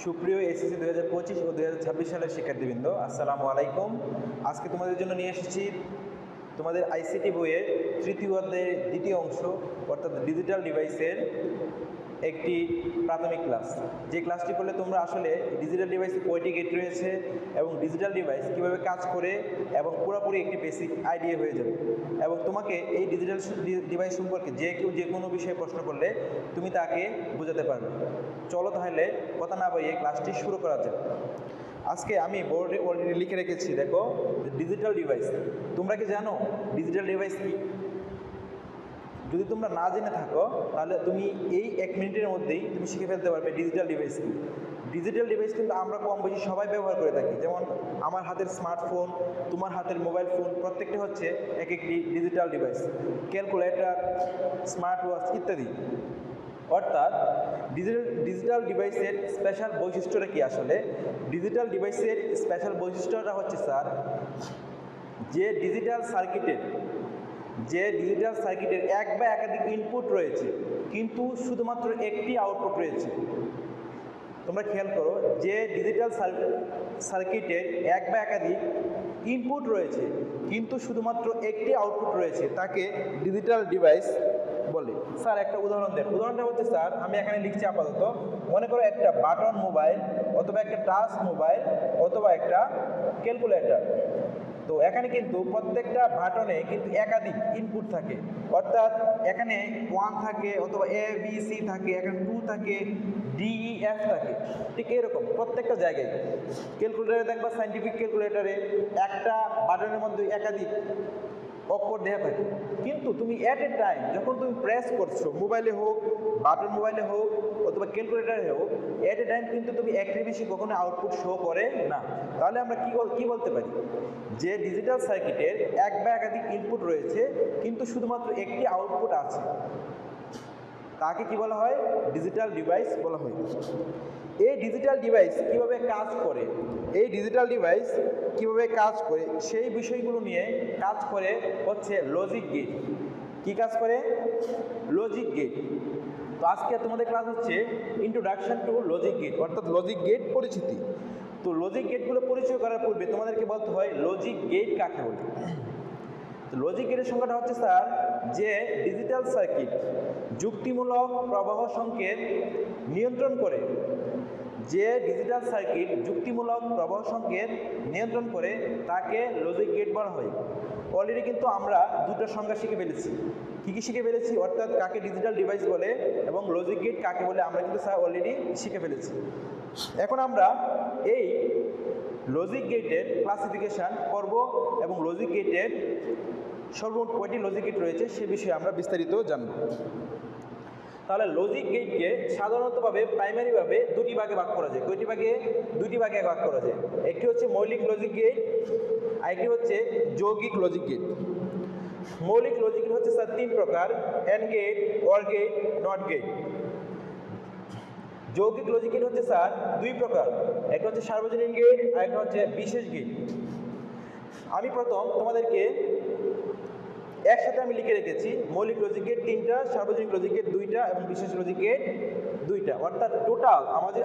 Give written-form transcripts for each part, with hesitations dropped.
সুপ্রিয় এসএসসি 2025 ও 2026 সালের শিক্ষার্থীবৃন্দ, আসসালামু আলাইকুম। আজকে তোমাদের জন্য নিয়ে এসেছি তোমাদের আইসিটি বইয়ের তৃতীয় অধ্যায়ের দ্বিতীয় অংশ, অর্থাৎ ডিজিটাল ডিভাইসের একটি প্রাথমিক ক্লাস। যে ক্লাসটি করলে তোমরা আসলে ডিজিটাল ডিভাইসে কয়টি গেট রয়েছে এবং ডিজিটাল ডিভাইস কীভাবে কাজ করে এবং পুরোপুরি একটি বেসিক আইডিয়া হয়ে যাবে। এবং তোমাকে এই ডিজিটাল ডিভাইস সম্পর্কে যে কেউ যে কোনো বিষয়ে প্রশ্ন করলে তুমি তাকে বোঝাতে পারবে। চলো তাহলে কথা না বাড়িয়ে ক্লাসটি শুরু করা যাক। আজকে আমি বোর্ডে অলরেডি লিখে রেখেছি, দেখো ডিজিটাল ডিভাইস। তোমরা কি জানো ডিজিটাল ডিভাইস কি? যদি তোমরা না জেনে থাকো তাহলে তুমি এই 1 মিনিটের মধ্যেই তুমি শিখে ফেলতে পারবে ডিজিটাল ডিভাইস কি। ডিজিটাল ডিভাইস কিন্তু আমরা কম বেশি সবাই ব্যবহার করে থাকি। যেমন আমার হাতের স্মার্টফোন, তোমার হাতের মোবাইল ফোন, প্রত্যেকটা হচ্ছে এক একটি digital device. Calculator, smart watch ইত্যাদি। অর্থাৎ ডিজিটাল ডিভাইসের স্পেশাল বৈশিষ্ট্যটা কি? আসলে ডিজিটাল ডিভাইসের স্পেশাল বৈশিষ্ট্যটা হচ্ছে স্যার, যে ডিজিটাল সার্কিটের এক বা একাধিক ইনপুট রয়েছে কিন্তু শুধুমাত্র একটি আউটপুট রয়েছে। তোমরা খেয়াল করো, যে ডিজিটাল সার্কিটের এক বা একাধিক ইনপুট রয়েছে কিন্তু শুধুমাত্র একটি আউটপুট রয়েছে, তাকে ডিজিটাল ডিভাইস বলে। স্যার একটা উদাহরণ দেন। উদাহরণটা হচ্ছে স্যার, আমি এখানে লিখছি আপাতত। মনে করো একটা বাটন মোবাইল অথবা একটা টাচ মোবাইল অথবা একটা ক্যালকুলেটর। তো এখানে কিন্তু প্রত্যেকটা বাটনে কিন্তু একাধিক ইনপুট থাকে। অর্থাৎ এখানে 1 থাকে অথবা ABC থাকে, এখানে 2 থাকে, DEF থাকে। ঠিক এরকম প্রত্যেকটা জায়গায় ক্যালকুলেটারে দেখবা, সায়েন্টিফিক ক্যালকুলেটারে একটা বাটনের মধ্যে একাধিক অক্ষর দেওয়া থাকে। কিন্তু তুমি অ্যাট এ টাইম যখন তুমি প্রেস করছো, মোবাইলে হোক, বাটন মোবাইলে হোক অথবা ক্যালকুলেটারে হোক, অ্যাট এ টাইম কিন্তু তুমি একটির বেশি কখনো আউটপুট শো করে না। তাহলে আমরা কি বলতে পারি? যে ডিজিটাল সার্কিটের এক বা একাধিক ইনপুট রয়েছে কিন্তু শুধুমাত্র একটি আউটপুট আছে, তাকে কি বলা হয়? ডিজিটাল ডিভাইস বলা হয়। এই ডিজিটাল ডিভাইস কিভাবে কাজ করে, সেই বিষয়গুলো নিয়ে কাজ করে হচ্ছে লজিক গেট। কি কাজ করে? Logic gate. তো আজকে তোমাদের ক্লাস হচ্ছে ইন্ট্রোডাকশন টু লজিক গেট, অর্থাৎ লজিক গেট পরিচিতি। তো লজিক গেটগুলো পরিচয় করার পূর্বে তোমাদেরকে বলতে হয় লজিক গেট কাকে বলে। তো লজিক গেটের সংখ্যাটা হচ্ছে স্যার, যে ডিজিটাল সার্কিট যুক্তিমূলক প্রবাহ সংকেত নিয়ন্ত্রণ করে, তাকে লজিক গেট বলা হয়। অলরেডি কিন্তু আমরা দুটো সংজ্ঞা শিখে ফেলেছি। কী শিখে ফেলেছি? অর্থাৎ কাকে ডিজিটাল ডিভাইস বলে এবং লজিক গেট কাকে বলে আমরা কিন্তু স্যার অলরেডি শিখে ফেলেছি। এখন আমরা এই লজিক গেটের ক্লাসিফিকেশান করব এবং লজিক গেটের সর্বমোট কয়টি লজিক গেট রয়েছে সে বিষয়ে আমরা বিস্তারিত জানব। তাহলে লজিক গেটকে সাধারণতভাবে প্রাইমারিভাবে দুটি ভাগে ভাগ করা যায়। দুটি ভাগে ভাগ করা যায়। একটি হচ্ছে মৌলিক লজিক গেট, আরেকটি হচ্ছে যৌগিক লজিক গেট। মৌলিক লজিক গেট হচ্ছে স্যার 3 প্রকার: and gate, or gate, not gate. যৌগিক লজিক গেট হচ্ছে স্যার 2 প্রকার, একটা হচ্ছে সার্বজনীন গেট আর একটা হচ্ছে বিশেষ গেট। আমি প্রথম তোমাদেরকে একসাথে আমি লিখে রেখেছি মৌলিক লজিক গেট 3টা, সার্বজনীন লজিক গেট 2টা এবং বিশেষ লজিক গেট 2টা। অর্থাৎ টোটাল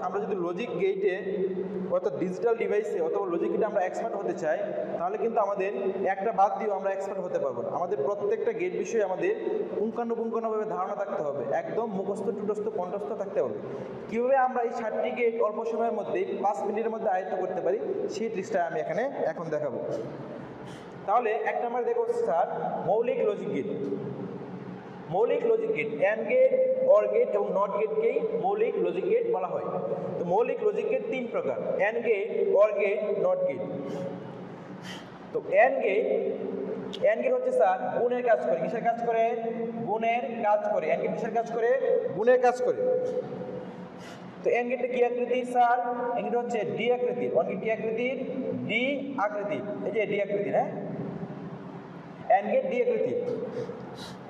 আমরা যদি লজিক গেটে অর্থাৎ ডিজিটাল ডিভাইসে অথবা লজিক গেটে আমরা এক্সপার্ট হতে চাই, তাহলে কিন্তু আমাদের একটা বাদ দিয়েও আমরা এক্সপার্ট হতে পারবো না। আমাদের প্রত্যেকটা গেট বিষয়ে আমাদের পুঙ্খানুপুঙ্খভাবে ধারণা থাকতে হবে, একদম মুখস্থ টুটস্থ কণ্ঠস্থ থাকতে হবে। কীভাবে আমরা এই 7টি গেট অল্প সময়ের মধ্যে 5 মিনিটের মধ্যে আয়ত্ত করতে পারি সেই ট্রিক্সটা আমি এখন দেখাবো। তাহলে এক নম্বরে দেখো স্যার, মৌলিক logic gate. And gate, or gate এবং নট গেটকেই মৌলিক লজিক গেট বলা হয়। তো মৌলিক লজিক গেট 3 প্রকার: and gate, or gate, not gate. তো অ্যান্ড গেট হচ্ছে স্যার গুণের কাজ করে। কিসের কাজ করে? গুণের কাজ করে। অ্যান্ড গেট কিসের কাজ করে? গুণের কাজ করে। তো অ্যান্ড গেটটা কি আকৃতির স্যার? অ্যান্ড গেট হচ্ছে ডি আকৃতির। অর গেট কি আকৃতির? ডি আকৃতির। এই যে ডি আকৃতির, হ্যাঁ, অ্যান্ড গেট ডি আকৃতির।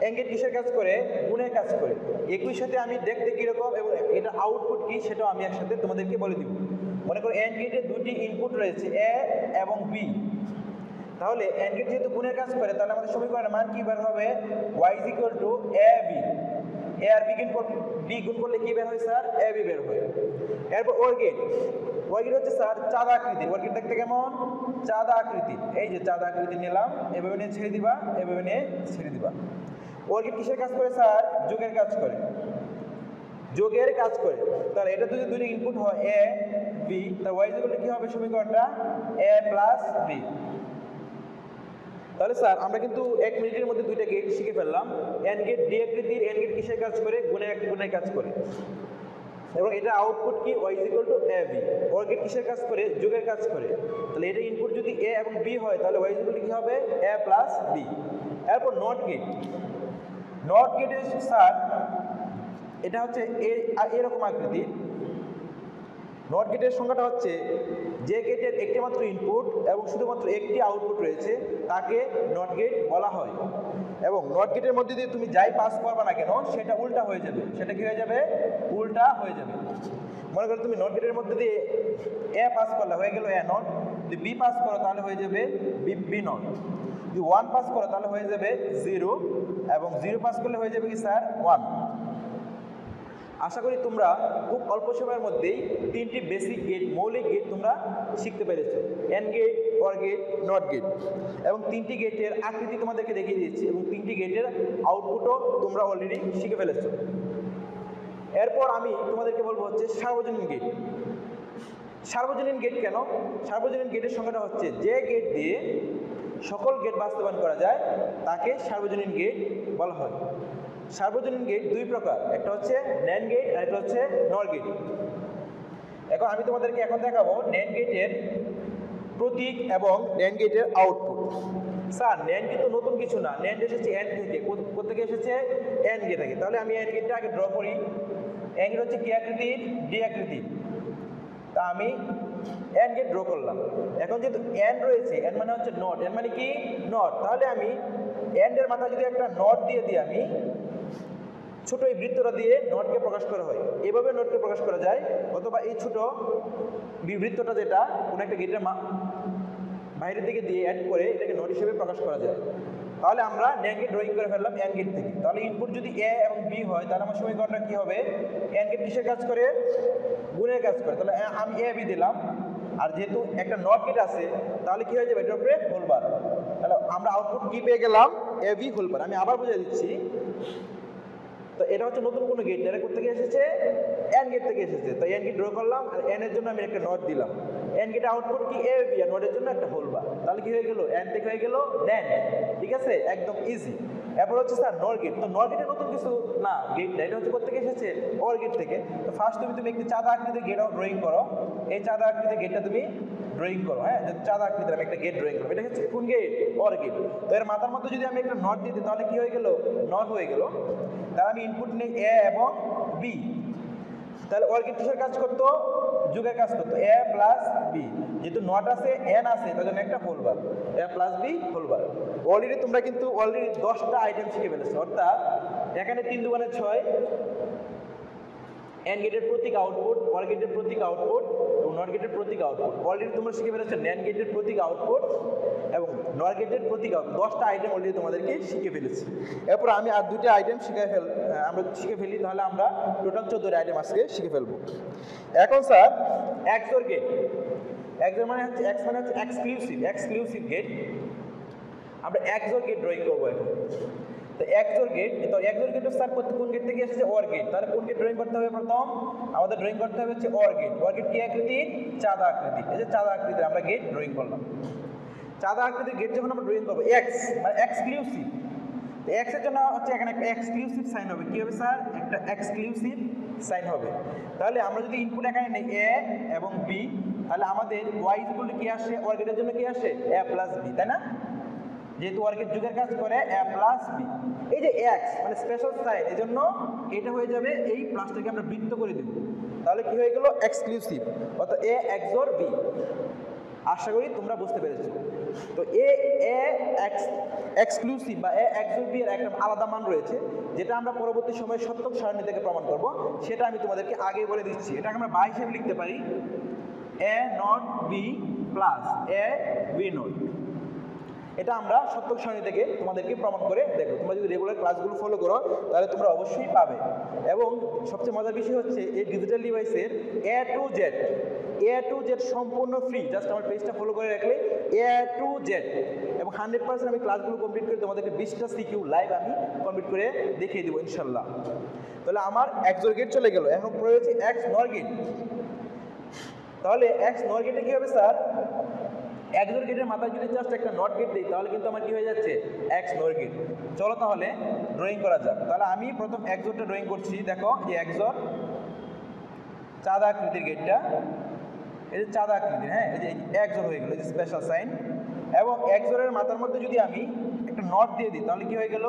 অ্যান্ড গেট কিসের কাজ করে? গুণের কাজ করে। একই সাথে আমি দেখতে কীরকম এবং এটা আউটপুট কী সেটাও আমি একসাথে তোমাদেরকে বলে দিব। মনে করো অ্যান্ড গেটে 2টি ইনপুট রয়েছে, এ এবং বি। তাহলে অ্যান্ড গেট যেহেতু গুণের কাজ করে, তাহলে আমাদের সমীকরণের মান কি বের হবে? y = ab। এ আর বি গুণ করলে কি বের হয় স্যার? এ বি বের হয়। এরপর ওর গেট হচ্ছে স্যার চাঁদা আকৃতির। ওর গেট দেখতে কেমন? চাঁদা আকৃতির। এই যে চাঁদা আকৃতি নিলাম, এভাবে নিয়ে ছেড়ে দিবা, এভাবে নিয়ে ছেড়ে দিবা। ওর গেট কিসের কাজ করে স্যার? যোগের কাজ করে। যোগের কাজ করে। তাহলে এটা যদি দুটো ইনপুট হয় এ বি, তাহলে ওয়াই ইকুয়াল টু কি হবে সমীকরণটা? এ প্লাস বি। তাহলে স্যার আমরা কিন্তু 1 মিনিটের মধ্যে দুইটা গেট শিখে ফেললাম। এন্ড গেট ডি আকৃতির, এন্ড গেট কিসের কাজ করে? গুণের কাজ করে। এবং এটা আউটপুট কি? y = ab। ওর গেট কিসের কাজ করে? যোগের কাজ করে। তাহলে এটা ইনপুট যদি a এবং b হয় তাহলে y = কি হবে? a plus b। এরপর নট গেট। নট গেটের স্যার এটা হচ্ছে এরকম আকৃতির। নট গেটের সংখ্যাটা হচ্ছে যে গেটের একটি মাত্র ইনপুট এবং শুধুমাত্র একটি আউটপুট রয়েছে তাকে নট গেট বলা হয়। এবং নট গেটের মধ্যে দিয়ে তুমি যাই পাস করবা না কেন সেটা উল্টা হয়ে যাবে। সেটা কি হয়ে যাবে? উল্টা হয়ে যাবে। মনে করো তুমি নট গেটের মধ্যে দিয়ে এ পাস করলে হয়ে গেল এ নট, যদি বি পাস করো তাহলে হয়ে যাবে বি নট, যদি 1 পাস করো তাহলে হয়ে যাবে 0, এবং 0 পাস করলে হয়ে যাবে কি স্যার? 1। আশা করি তোমরা খুব অল্প সময়ের মধ্যেই 3টি বেসিক গেট, মৌলিক গেট তোমরা শিখতে পেরেছো। And gate, or gate, not gate, এবং 3টি গেটের আকৃতি তোমাদেরকে দেখিয়ে দিয়েছি, এবং 3টি গেটের আউটপুটও তোমরা অলরেডি শিখে ফেলেছো। এরপর আমি তোমাদেরকে বলবো হচ্ছে সার্বজনীন গেট। সার্বজনীন গেট কেন? সার্বজনীন গেটের সংখ্যাটা হচ্ছে যে গেট দিয়ে সকল গেট বাস্তবায়ন করা যায় তাকে সার্বজনীন গেট বলা হয়। সার্বজনীন গেট দুই প্রকার, একটা হচ্ছে ন্যান্ড গেট আর একটা হচ্ছে নর গেট। এখন আমি তোমাদেরকে এখন দেখাবো ন্যান্ড গেটের প্রতীক এবং ন্যান্ড গেটের আউটপুট। স্যার ন্যান্ড কিন্তু নতুন কিছু না, ন্যান্ড এসেছে এন্ড থেকে। কোথেকে এসেছে? এন্ড গেট থেকে। তাহলে আমি এন্ড গেটটা আগে ড্র করি। এন্ড গেট হচ্ছে কি আকৃতির? ডি আকৃতির। তা আমি এন্ড গেট ড্র করলাম। এখন যেহেতু এন্ড রয়েছে, এন্ড মানে হচ্ছে নট, এন্ড মানে কি? নট। তাহলে আমি এন্ডের মাথায় যদি একটা নট দিয়ে দিই, আমি ছোট এই বৃত্তটা দিয়ে নটকে প্রকাশ করা হয়, এভাবে নটকে প্রকাশ করা যায়। অথবা এই ছোট বৃত্তটা যেটা কোনো একটা গেটের বাইরের দিকে দিয়ে অ্যাড করে এটাকে নট হিসেবে প্রকাশ করা যায়। তাহলে আমরা ন্যান্ড গেট ড্রয়িং করে ফেললাম এন্ড গেট থেকে। তাহলে ইনপুট যদি এ এবং বি হয় তাহলে আমার সমীকরণটা কি হবে? এন্ড গেট কিসের কাজ করে? গুণের কাজ করে। তাহলে আমি এ বি দিলাম, আর যেহেতু একটা নট গেট আছে তাহলে কি হয়ে যাবে? এটার উপরে হোল বার। তাহলে আমরা আউটপুট কি পেয়ে গেলাম? এ বি হোল বার। আমি আবার বুঝিয়ে দিচ্ছি। তো এটা হচ্ছে নতুন কোনো গেট, এটা কোথেকে এসেছে? এন্ড গেট থেকে এসেছে। তো এন্ড গেট ড্র করলাম, আর এন এর জন্য আমি একটা নট দিলাম। এন্ড গেট আউটপুট কি? এ বি, আর নটের জন্য একটা হোল বার। তাহলে কি হয়ে গেল? এন্ড থেকে হয়ে গেল ন্যান্ড। ঠিক আছে, একদম ইজি। এরপর হচ্ছে স্যার নর গেট। তো নর গেটে নতুন কিছু না, গেটটা এটা হচ্ছে কোথেকে এসেছে? অর গেট থেকে। তো ফার্স্ট তুমি একটি চাঁদা আকৃতির গেট ড্রয়িং করো। এই চাঁদা আকৃতির গেটটা তুমি ড্রয়িং করো। হ্যাঁ, চাঁদা আকৃতির আমি একটা গেট ড্রয়িং করবো। এটা হচ্ছে কোন গেট? Or gate. তো এর মাথার মধ্যে যদি আমি একটা নট দিয়ে দিই তাহলে কি হয়ে গেল? নট হয়ে গেল। তাহলে আমি ইনপুট নেই এ এবং বি। তাহলে অর গেট কিসের কাজ করতো? যোগের কাজ করতো। এ প্লাস বি, যেহেতু নট আছে এন আছে তার জন্য একটা whole bar, A plus B whole bar. Already তোমরা কিন্তু অলরেডি 10টা আইটেম শিখে ফেলেছো। অর্থাৎ এখানে 3 দুগুণে 6, এন্ড গেটের প্রতীক আউটপুট, অর গেটের প্রতীক আউটপুট এবং নট গেটের প্রতীক আউটপুট। অলরেডি তোমরা শিখে ফেলেছো ন্যান্ড গেটের প্রতীক আউটপুট এবং নর গেটের প্রতীক আউটপুট। 10টা আইটেম অলরেডি তোমাদেরকে শিখে ফেলেছি। এরপর আমি আর 2টা আইটেম আমরা শিখে ফেলি, তাহলে আমরা টোটাল 14টা আইটেম আজকে শিখে ফেলবো। এখন স্যার এক্সঅর গেট। এক্সঅর মানে হচ্ছে এক্সক্লুসিভ গেট। আমরা এক্সঅর গেট ড্রয়িং করবো এখন। তো এক্সঅর গেট, তো এক্সঅর গেট স্যার কোন গেট থেকে এসেছে? Or gate. তাহলে কোন গেট ড্রয়িং করতে হবে? প্রথম আমাদের ড্রয়িং করতে হবে হচ্ছে অর গেট। অর গেট কি আকৃতির? চাঁদা আকৃতির। এই যে চাঁদা আকৃতির আমরা গেট ড্রয়িং করলাম। চাঁদা আকৃতির গেট যখন আমরা ড্রয়িং করবো, এক্স মানে এক্সক্লুসিভ, তো এক্স এর জন্য হচ্ছে এখানে একটা এক্সক্লুসিভ সাইন হবে। কি হবে স্যার? একটা এক্সক্লুসিভ সাইন হবে। তাহলে আমরা যদি ইনপুট এখানে নেই এ এবং বি, তাহলে আমাদের ওয়াই ইকুয়াল টু কি আসে? অর গেটের জন্য কি আসে? এ প্লাস বি, তাই না? যেহেতু অর গেট যুগের কাজ করে এ প্লাস বি। এই যে এক্স মানে স্পেশাল সাইন, এই জন্য এটা হয়ে যাবে এই প্লাসটাকে আমরা বৃত্ত করে দেব। তাহলে কি হয়ে গেল? এক্সক্লুসিভ, অর্থাৎ এ এক্সঅর বি। আশা করি তোমরা বুঝতে পেরেছো। তো এক্সক্লুসিভ বা এ এক্সঅর বি এর একটা আলাদা মান রয়েছে, যেটা আমরা পরবর্তী সময়ে সত্যক সারণী থেকে প্রমাণ করব। সেটা আমি তোমাদেরকে আগে বলে দিচ্ছি। এটাকে আমরা বাই হিসেবে লিখতে পারি A not B plus A B not. এটা আমরা সত্যক সারণী থেকে তোমাদেরকে প্রমাণ করে দেখো। তোমরা যদি রেগুলার ক্লাসগুলো ফলো করো তাহলে তোমরা অবশ্যই পাবে। এবং সবচেয়ে মজার বিষয় হচ্ছে এই ডিজিটাল ডিভাইসের এ টু জেড সম্পূর্ণ ফ্রি। জাস্ট আমার পেজটা ফলো করে রাখলে এ টু জেড, এবং 100% আমি ক্লাসগুলো কমপ্লিট করে তোমাদেরকে 20টা সিকিউ লাইভ আমি কমপ্লিট করে দেখিয়ে দেবো ইনশাল্লাহ। তাহলে আমার XOR গেট চলে গেল, এখন প্রয়োজন XNOR গেট। তাহলে XNOR গেটে কী হবে স্যার? XOR গেটের মাথায় যদি জাস্ট একটা নট গেট দিই তাহলে কিন্তু আমার কী হয়ে যাচ্ছে? XNOR gate. চলো তাহলে ড্রয়িং করা যাক। তাহলে আমি প্রথম XORটা ড্রয়িং করছি। দেখো এই XOR চাঁদা আকৃতির গেটটা, এই যে চাঁদা আকৃতির, হ্যাঁ, এই যে XOR হয়ে গেল, এই যে স্পেশাল সাইন। এবং XOR এর মাথার মধ্যে যদি আমি একটা নট দিয়ে দিই তাহলে কি হয়ে গেল?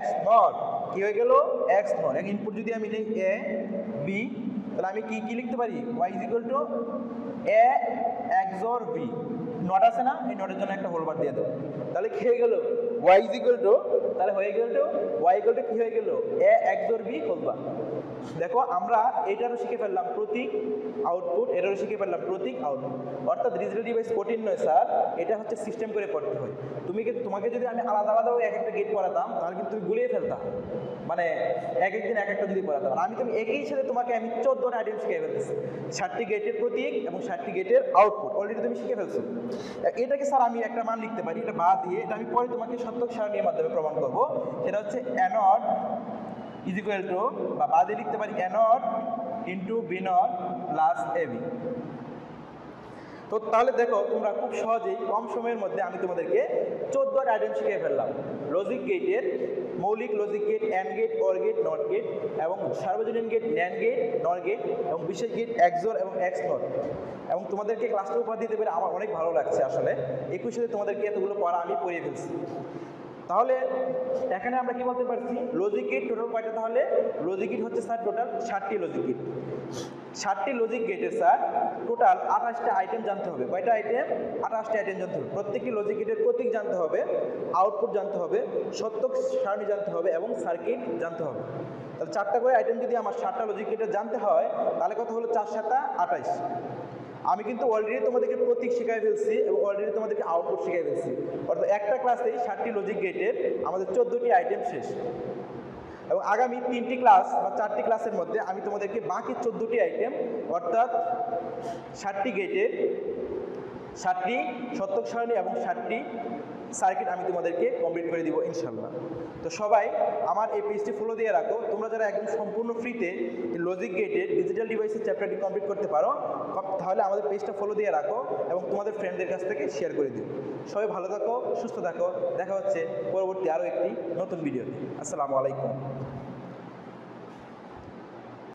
XNOR। কি হয়ে গেল? XNOR। এক ইনপুট যদি আমি দিই A B, তাহলে আমি কি লিখতে পারি? Y = A XOR B। Not আছে না, এই নটের জন্য একটা হোলবার দিয়ে দেবো। তাহলে কি হয়ে গেল? Y = তাহলে হয়ে গেল Y = কি হয়ে গেল? A XOR B whole bar. দেখো আমরা এটারও শিখে ফেললাম প্রতীক আউটপুট, এটারও শিখে ফেললাম প্রতীক আউটপুট। অর্থাৎ ডিজিটাল ডিভাইস কঠিন নয় স্যার, এটা হচ্ছে সিস্টেম করে পড়তে হয়। তোমাকে যদি আমি আলাদা আলাদাও এক একটা গেট পড়াতাম তাহলে কিন্তু তুমি গুলিয়ে ফেলতাম, মানে এক একদিন এক একটা যদি পড়াতাম। আর তুমি একই সাথে তোমাকে আমি 14টা আইটেম শিখে ফেলতেছি, 7টি গেটের প্রতীক এবং 7টি গেটের আউটপুট অলরেডি তুমি শিখে ফেলছো। এটাকে স্যার আমি একটা মান লিখতে পারি, এটা বাদ দিয়ে এটা আমি পরে তোমাকে সত্যক সারণীর মাধ্যমে প্রমাণ করবো। সেটা হচ্ছে A0 = বা বাদে লিখতে পারি A0 × B0 + AB। তো তাহলে দেখো তোমরা খুব সহজেই কম সময়ের মধ্যে আমি তোমাদেরকে 14টা আইটেম শিখিয়ে ফেললাম। লজিক গেটের মৌলিক logic gate, and gate, OR gate, not gate, এবং সার্বজনীন gate, NAND gate, NOR gate, এবং বিশেষ গেট XOR এবং XNOR। এবং তোমাদেরকে ক্লাসটা উপহার দিতে পেরে আমার অনেক ভালো লাগছে আসলে। সাথে তোমাদেরকে এতগুলো পড়া আমি পড়িয়ে ফেলছি। তাহলে এখানে আমরা কি বলতে পারছি? লজিক গেট টোটাল কয়টা? তাহলে লজিক গেট হচ্ছে স্যার টোটাল 7টি লজিক গেট। 7টি লজিক গেটের স্যার টোটাল 28টা আইটেম জানতে হবে। কয়টা আইটেম? 28টা আইটেম জানতে হবে। প্রত্যেকটি লজিক গেটের প্রতীক জানতে হবে, আউটপুট জানতে হবে, সত্যক সারণী জানতে হবে এবং সার্কিট জানতে হবে। তাহলে 4টা করে আইটেম যদি আমার 7টা লজিক গেটের জানতে হয় তাহলে কত হলো? 4 × 7 = 28। আমি কিন্তু অলরেডি তোমাদেরকে প্রতীক শিখাই ফেলছি এবং অলরেডি তোমাদেরকে আউটপুট শিখাই ফেলছি। অর্থাৎ একটা ক্লাসেই 7টি লজিক গেটের আমাদের 14টি আইটেম শেষ। এবং আগামী 3টি ক্লাস বা 4টি ক্লাসের মধ্যে আমি তোমাদেরকে বাকি 14টি আইটেম অর্থাৎ 7টি গেটের 7টি সত্যক সারণী এবং 7টি সার্কিট আমি তোমাদেরকে কমপ্লিট করে দিব ইনশাল্লাহ। তো সবাই আমার এই পেজটি ফলো দিয়ে রাখো। তোমরা যারা একদম সম্পূর্ণ ফ্রিতে লজিক গেটের ডিজিটাল ডিভাইসের চ্যাপ্টারটি কমপ্লিট করতে পারো তাহলে আমাদের পেজটা ফলো দিয়ে রাখো এবং তোমাদের ফ্রেন্ডদের কাছ থেকে শেয়ার করে দিও। সবাই ভালো থাকো, সুস্থ থাকো। দেখা হচ্ছে পরবর্তী আরও একটি নতুন ভিডিওতে। আসসালামু আলাইকুম।